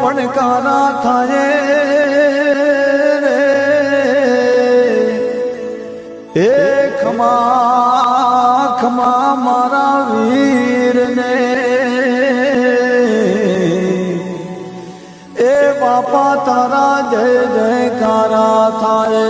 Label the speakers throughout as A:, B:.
A: પડકારા થાય રે એ ખમા ખમા મારા વીરને એ બાપા તારા જય જયકારા થાય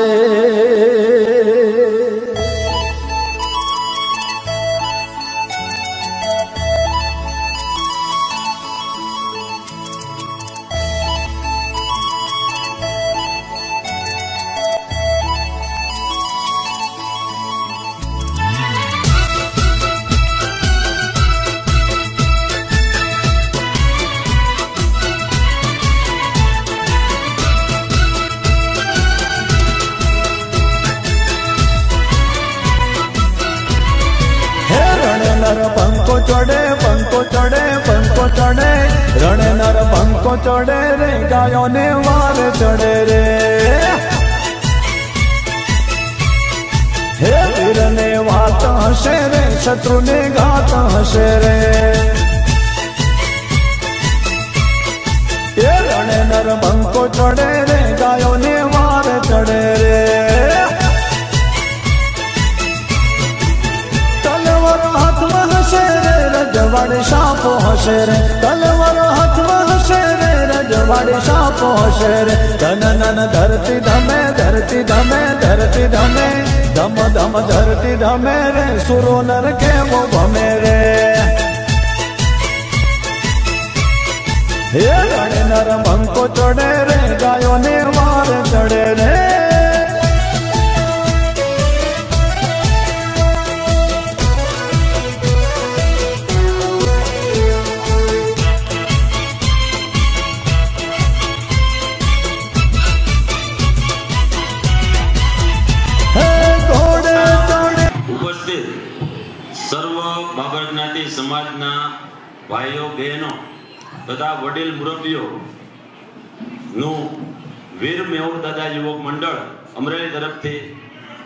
A: પંખો ચડે પંખો ચડે પંખો ચડે રણ નર પંખો ચડે રે ગાયો ને વાર ચડે રે હે વીર ને વાત હશે રે શત્રુ ને ઘાત હશે રે એ રણ નર પંખો ચડે રે ગાયો ને વાર ચડે રે રજવાડે સાપો હશે રે તલવાર હાથમાં હશે રે રજવાડે સાપો હશે રે ધન નન ધરતી ધમે ધરતી ધમે ધરતી ધમે ધમ ધમ ધરતી ધમે રે સુરો નર કેવો ભમે રે હે રણ નર બંકો ચડે રે ગાયો ને વાર ચડે રે
B: સર્વ બાબર જ્ઞાતિ સમાજના ભાઈઓ બહેનો તથા વડીલ મુરબ્બીઓ નું વીર મેહુર દાદા યુવક મંડળ અમરેલી તરફથી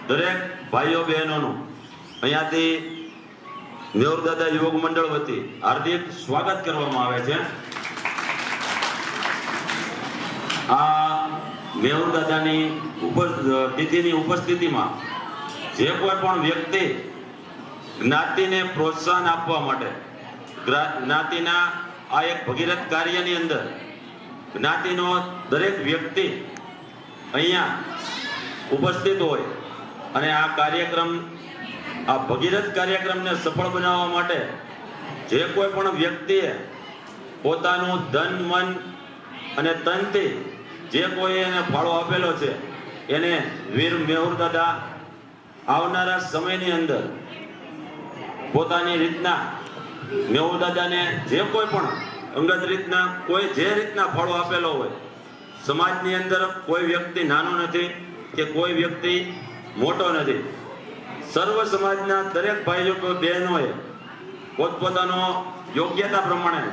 B: દરેક ભાઈઓ બહેનોનું અહીંયાથી મેહુર દાદા યુવક મંડળ વતી હાર્દિક સ્વાગત કરવામાં આવે છે. આ મેહુર દાદાની તિથિની ઉપસ્થિતિમાં જે કોઈ પણ વ્યક્તિ જ્ઞાતિને પ્રોત્સાહન આપવા માટે જ્ઞાતિના આ એક ભગીરથ કાર્યની અંદર જ્ઞાતિનો દરેક વ્યક્તિ અહીંયા ઉપસ્થિત હોય અને આ કાર્યક્રમ આ ભગીરથ કાર્યક્રમને સફળ બનાવવા માટે જે કોઈ પણ વ્યક્તિએ પોતાનું ધન મન અને તનથી જે કોઈ એને ફાળો આપેલો છે એને વીર મેહુર દાદા આવનારા સમયની અંદર પોતાની રીતના મેહુર દાદાને જે કોઈ પણ અંગત રીતના કોઈ જે રીતના ફાળો આપેલો હોય સમાજની અંદર કોઈ વ્યક્તિ નાનો નથી કે કોઈ વ્યક્તિ મોટો નથી. સર્વ સમાજના દરેક ભાઈઓ બહેનોએ પોતપોતાનો યોગ્યતા પ્રમાણે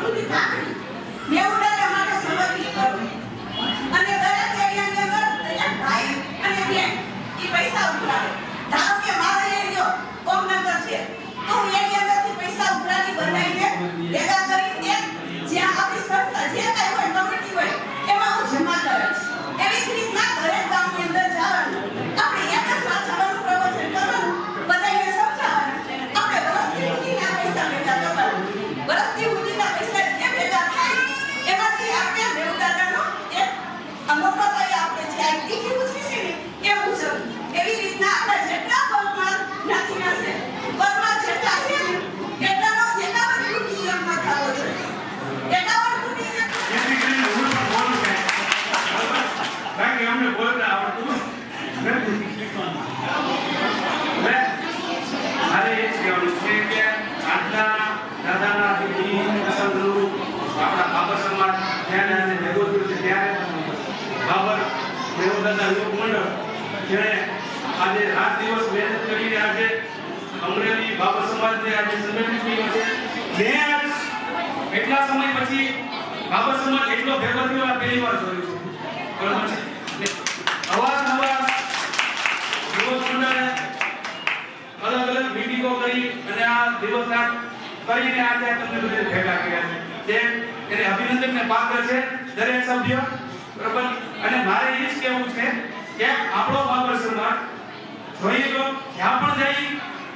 C: ખુદી નાખી મેઉડાના માટે સમર્પિત કરવી અને દરેક એરિયાની અંદર એક ભાઈ અને બેન એ પૈસા ઉઘરાવે. ધારો કે મારો એરિયો કોમનગર છે તો હું એની અંદરથી પૈસા ઉઘરાવી બનાવીને ભેગા કરીને જ્યાં આપણી સંસ્થા જે કાંઈ હોય કમિટી હોય એમાં હું જમા કરીશ. એવી જ રીતના દરેક ગામની અંદર જવાનું આપણે એક જ વાત જવાનું પ્રવચન કરવાનું બધાને સમજાવવાનું આપણે વરસથી સુધીના પૈસા ભેગા કરવાના વરસથી સુધીના પૈસા જે ભેગા થાય એમાંથી આપણે દેવદાદાનો એક અનોખો આપણે જે આઈટી ઉછરી છે ને એ મુજબ એવી રીતના આપણે જેટલા પગમાં જ્ઞાતિના છે પગમાં જેટલા છે ને એટલાનો 51 કુટી જન્મ થવો જોઈએ. 51 કુટી
D: બાકી અમને બોલતા આવડતું નથી. મારે એ જ કહેવાનું છે કે આજના દાદાના દીકરી પસંદનું આપણા બાબર સમાજ જ્યારે આજે ભેગો થયો છે ત્યારે બાબર દેવદાદા યુવક મંડળ જેણે આજે રાત દિવસ મહેનત કરીને આજે અમરેલી બાબર સમાજને આજે સંગઠિત કર્યો છે. મેં આજ એટલા સમય પછી બાબર સમાજ એટલો ભેગો થયો આ પહેલી વાર જોયું છે. બરાબર છે. અવારનવાર યુવક મંડળે અલગ અલગ મીટિંગો કરી અને આ દિવસ રાત કરીને આજે તમને બધે ભેગા કર્યા છે. એને અભિનંદનને પાત્ર છે દરેક સભ્ય. બરાબર. અને મારે એ જ કહેવું છે કે આપણો બાબર સમાજ જોઈએ તો જ્યાં પણ જઈએ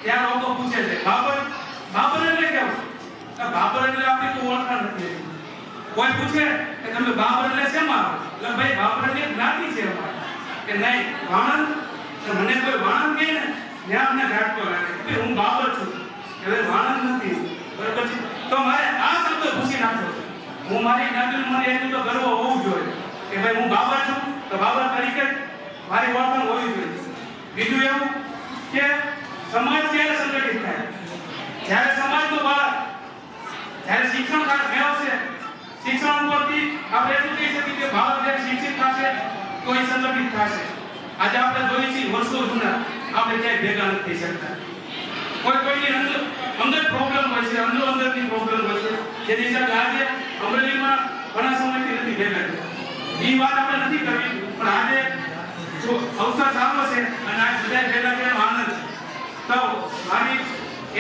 D: ત્યાં લોકો પૂછે છે બાબર એટલે કેવું? બાબર એટલે આપણી તો ઓળખાણ નથી. કોઈ પૂછે કે તમે બાબર એટલે શેમાં આવો? એટલે ભાઈ બાબર એટલે જ્ઞાતિ છે અમારે. કે નહીં વાણંદ મને કોઈ વાણંદ કહે ને ત્યાં અમને ઝાટકો લાગે કે હું બાબર છું હવે વાણંદ નથી. બરાબર છે. તો મારે આ શબ્દ ભૂસી નાખવો છે. હું મારી જ્ઞાતિનું મને એટલું તો ગર્વ હોવું જોઈએ કે ભાઈ હું બાબર છું તો બાબર તરીકે મારી ઓળખાણ હોવી જોઈએ. બીજું એવું કે સમાજ ક્યારે સંગઠિત થાય? જ્યારે સમાજનો બાળક જ્યારે શિક્ષણ મેળવશે શિક્ષણ ઉપરથી આપણે એટલું કહી શકીએ કે બાળક જ્યારે શિક્ષિત થશે તો એ સંગઠિત થશે. આજે આપણે જોઈએ છીએ વર્ષો જૂના આપણે ક્યાંય ભેગા નથી થઈ શકતા. કોઈની અંદર પ્રોબ્લેમ હોય છે અંદરની પ્રોબ્લેમ હોય છે જેની હિસાબે આજે અમરેલીમાં ઘણા સમયથી નથી ભેગા થયા. એ વાત આપણે નથી કરવી પણ આજે જો અવસર સારો છે અને આ બધા ભેગા થવાનો આનંદ તો મારી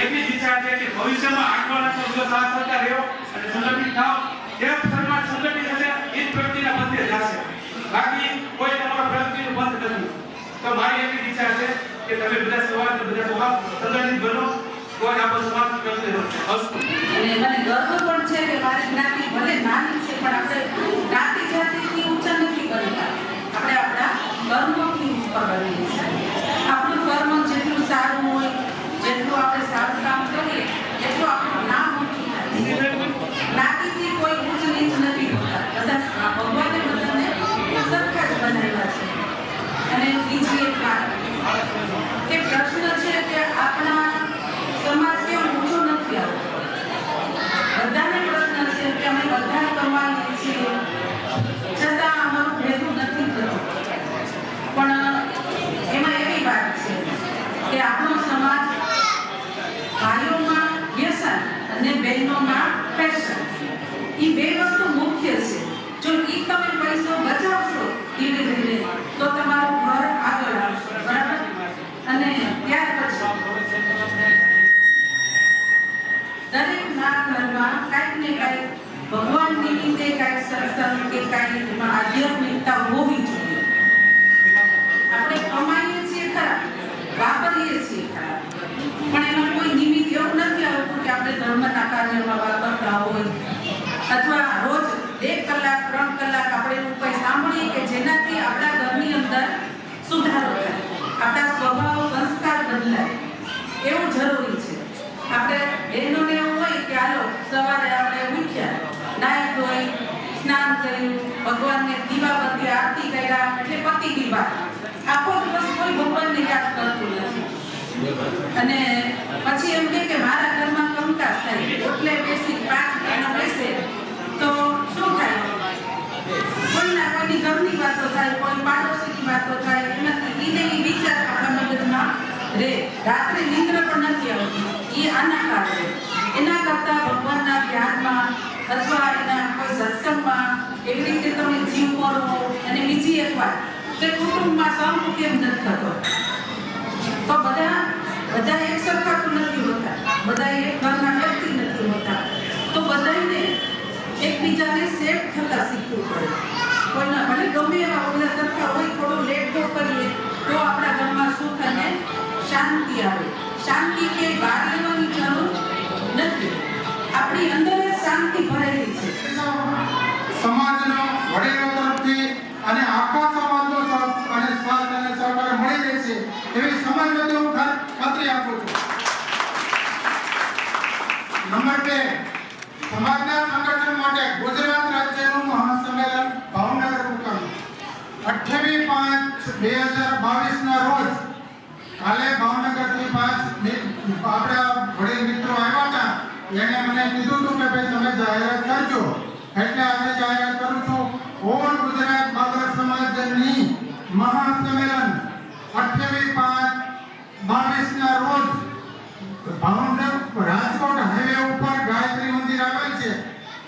D: એટલી જ ઈચ્છા છે કે ભવિષ્યમાં આગળના દિવસ આ સરકાર રહ્યો અને સંગઠિત થાવ જે સમાજ સંગઠિત હશે એ જ પ્રગતિના પંથે જશે. બાકી કોઈ તમારો પ્રગતિનું પંથ નથી. તો મારી એટલી ઈચ્છા છે કે તમે બધા સમાજ બધા સ્વભાવ સંગઠિત બનો તો જ આપણો સમાજ પ્રગતિ થશે.
C: અને મને ગર્વ પણ છે કે મારી જ્ઞાતિ ભલે નાની છે પણ આપણે જ્ઞાતિ જાતિથી ઊંચા નથી કરતા. આપણે આપણા કર્મથી ઉપર કરીએ છીએ. આપણું કર્મ જેટલું સારું હોય જેટલું આપણે સારું કામ કરીએ એટલું આપણું નામ ઊંચું થાય. જ્ઞાતિથી કોઈ ઊંચ નીચ નથી કરતા. બધા ભગવાને બધાને સરખા જ બનાવ્યા છે. અને બીજી એક વાત કે પ્રશ્ન છે કે આપણા સમાજ કેમ ઊંચો નથી આવતો? બધાને પ્રશ્ન છે કે અમે બધા કમાઈએ છીએ છતાં અમારું ભેગું નથી થતું. પણ એમાં એવી વાત છે કે આપણો સમાજ ભાઈઓમાં વ્યસન અને બહેનોમાં ફેશન એ બે વસ્તુ મુખ્ય છે. જો એ તમે પૈસો બચાવશો ધીરે ધીરે તો તમારું ઘર આગળ આવશે. બરાબર. અને ત્યાર પછી દરેકના ઘરમાં કાંઈક ને કાંઈક ભગવાનની રીતે કાંઈક સત્સંગ કે કાંઈક આધ્યાત્મિકતા હોવી જોઈએ. આપણે કમાઈએ છીએ ખરા વાપરીએ છીએ ખરા પણ એમાં કોઈ નિમિત્ત એવું નથી આવતું કે આપણે ધર્મના કાર્યમાં વાપરતા હોય અથવા રોજ 1 કલાક 3 કલાક આપણે એવું કંઈ સાંભળીએ કે જેનાથી આપણા ઘરની અંદર સુધારો થાય, આપણા સ્વભાવ સંસ્કાર બદલાય. એવું જરૂરી છે. આપણે બહેનોને એવું હોય કે હાલો સવારે આપણે ઉઠ્યા નાહી ધોઈ સ્નાન કર્યું ભગવાનને દીવાબત્તી આરતી કર્યા એટલે પતિ દી વાત. આખો દિવસ કોઈ ભગવાનને યાદ કરતું નથી અને પછી એમ કે મારા ઘરમાં કંકાસ થાય એટલે બેસી 5 મહિના બેસે તો શું થાય? કોઈના કોઈની ઘરની વાતો થાય, કોઈ પાડોશીની વાતો થાય. એમાંથી ઈને એ વિચાર આપણા મગજમાં રે. રાત્રે નિંદ્ર પણ નથી આવતી. એ આના કારણે. એના કરતા ભગવાનના ધ્યાનમાં અથવા એના કોઈ સત્સંગમાં એવી રીતે તમે જીવ કરો. અને બીજી એક વાત કે કુટુંબમાં સંપ કેમ નથી થતો, તો બધા એક સરખા તો નથી હોતા, બધા એક ઘરના વ્યક્તિ નથી હોતા, તો બધાને એકબીજાને સેટ થતા શીખવું પડે. કોઈના ભલે ગમે એવા બધા સરખા હોય, થોડું લેટ ગો કરીએ તો આપણા ઘરમાં સુખ અને શાંતિ આવે. શાંતિ કે બહાર લેવાની જરૂર નથી, આપણી અંદર જ શાંતિ ભરેલી છે.
E: સમાજનો વડીલો તરફથી અને આખા સમાજનો અને સાથ અને સહકાર મળી રહેશે એવી સમાજમાંથી હું ખાતરી આપું છું. નંબર 2, સમાજના સંગઠન માટે ગુજરાત રાજ્યનું મહાસંમેલન ભાવનગર મુકામ 28/5/2022 ના રોજ કાલે ભાવનગરથી 5 આપણા વડીલ મિત્રો આવ્યા હતા. એને મને કીધું હતું કે ભાઈ તમે જાહેરાત કરજો, એટલે આજે જાહેરાત કરું છું. ઓલ ગુજરાત બાબર સમાજની મહાસંમેલન 28/5/22 ના રોજ ભાવનગર રાજકોટ હાઈવે ઉપર ગાયત્રી મંદિર આવેલ છે,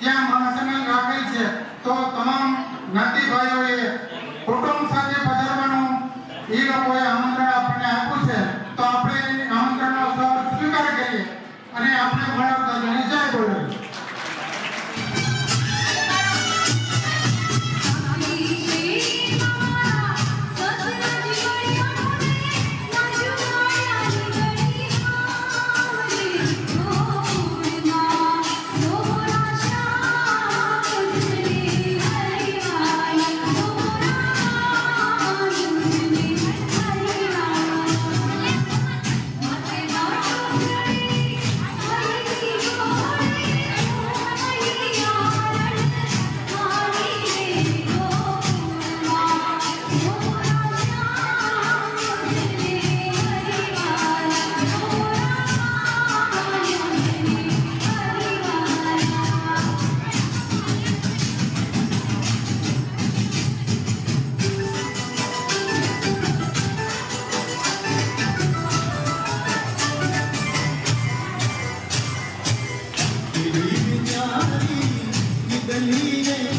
E: ત્યાં મહાસંમેલન રાખેલ છે. તો તમામ જ્ઞાતિ ભાઈઓએ કુટુંબ સાથે પધારવાનું એ લોકોએ આમંત્રણ આપણને આપ્યું છે, તો આપણે આમંત્રણનો સ્વીકાર કરીએ અને આપણે મળતા જય બોલાવીએ.
A: ગલી